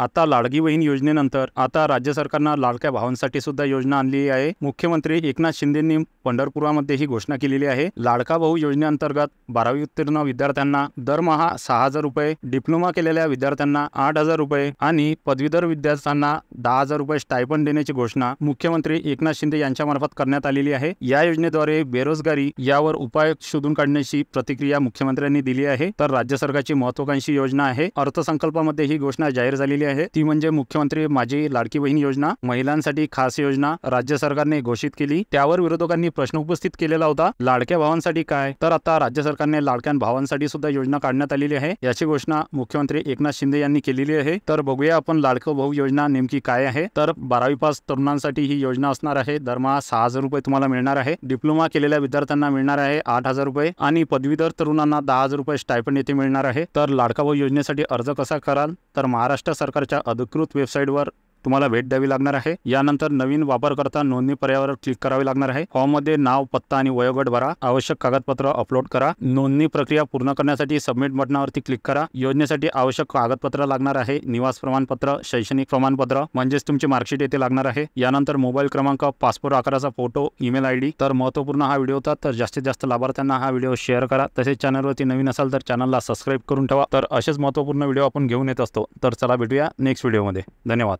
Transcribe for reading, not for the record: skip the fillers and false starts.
आता लाडकी बहीण योजनेनंतर आता राज्य सरकारनं लाडक्या भावांसाठी सुद्धा योजना आणली आहे। मुख्यमंत्री एकनाथ शिंदेंनी पंढरपुरामध्ये ही घोषणा केलेली आहे। लाडका भाऊ योजनेअंतर्गत 12वी उत्तीर्ण विद्यार्थ्यांना दरमहा 6,000 रुपये, डिप्लोमा केलेल्या विद्यार्थ्यांना 8,000 रुपये आणि पदवीधर विद्यार्थ्यांना 10,000 रुपये स्टायपंड देण्याची घोषणा मुख्यमंत्री एकनाथ शिंदे यांच्यामार्फत करण्यात आलेली आहे। या योजनेद्वारे बेरोजगारी यावर उपाय शोधून काढण्याची प्रतिक्रिया मुख्यमंत्र्यांनी दिली आहे। तर राज्य सरकारची महत्त्वाकांक्षी योजना आहे। अर्थसंकल्पामध्ये ही घोषणा जाहीर झालेली आहे, ती म्हणजे मुख्यमंत्री माझी लाडकी बहीण योजना, महिलांसाठी खास योजना राज्य सरकारने घोषित केली। त्यावर विरोधकांनी प्रश्न उपस्थित केलेला होता, लाडक्या भावांसाठी काय? तर आता राज्य सरकारने लाडक्या भावांसाठी सुद्धा योजना काढण्यात आलेली आहे। याची घोषणा मुख्यमंत्री एकनाथ शिंदे यांनी केलेली आहे। तर बघूया आपण लाडका भाऊ योजना नेमकी काय आहे। तर 12वी पास तरुणांसाठी ही योजना असणार आहे। दरमहा 6,000 रुपये तुम्हाला मिळणार आहे। डिप्लोमा केलेल्या विद्यार्थ्यांना मिळणार आहे 8,000 रुपये आणि पदवीधर तरुणांना 10,000 रुपये स्टायपंड येथे मिळणार आहे। तर लाडका भाऊ योजनेसाठी अर्ज कसा कराल? तर महाराष्ट्र सरकारच्या अधिकृत वेबसाईटवर तुम्हाला भेट द्यावी लागणार आहे। यानंतर नवीन वापरकर्ता नोंदणी पर्यायावर क्लिक करावे लागणार आहे। फॉर्ममध्ये नाव, पत्ता आणि वयोगट भरा। आवश्यक कागदपत्र अपलोड करा। नोंदणी प्रक्रिया पूर्ण करण्यासाठी सबमिट बटनावरती क्लिक करा। योजनेसाठी आवश्यक कागदपत्र लागणार आहे, निवास प्रमाणपत्र, शैक्षणिक प्रमाणपत्र म्हणजेच तुमची मार्कशीट येथे लागणार आहे। यानंतर मोबाईल क्रमांक, पासपोर्ट आकाराचा फोटो, ईमेल आयडी। तर महत्त्वपूर्ण हा व्हिडिओ होता, तर जास्तीत जास्त लाभार्थ्यांना हा व्हिडिओ शेअर करा। तसेच चॅनलवरती नवीन असाल तर चॅनलला सबस्क्राईब करून ठेवा। तर असेच महत्त्वपूर्ण व्हिडिओ आपण घेऊन येत असतो। तर चला भेटूया नेक्स्ट व्हिडिओमध्ये। धन्यवाद।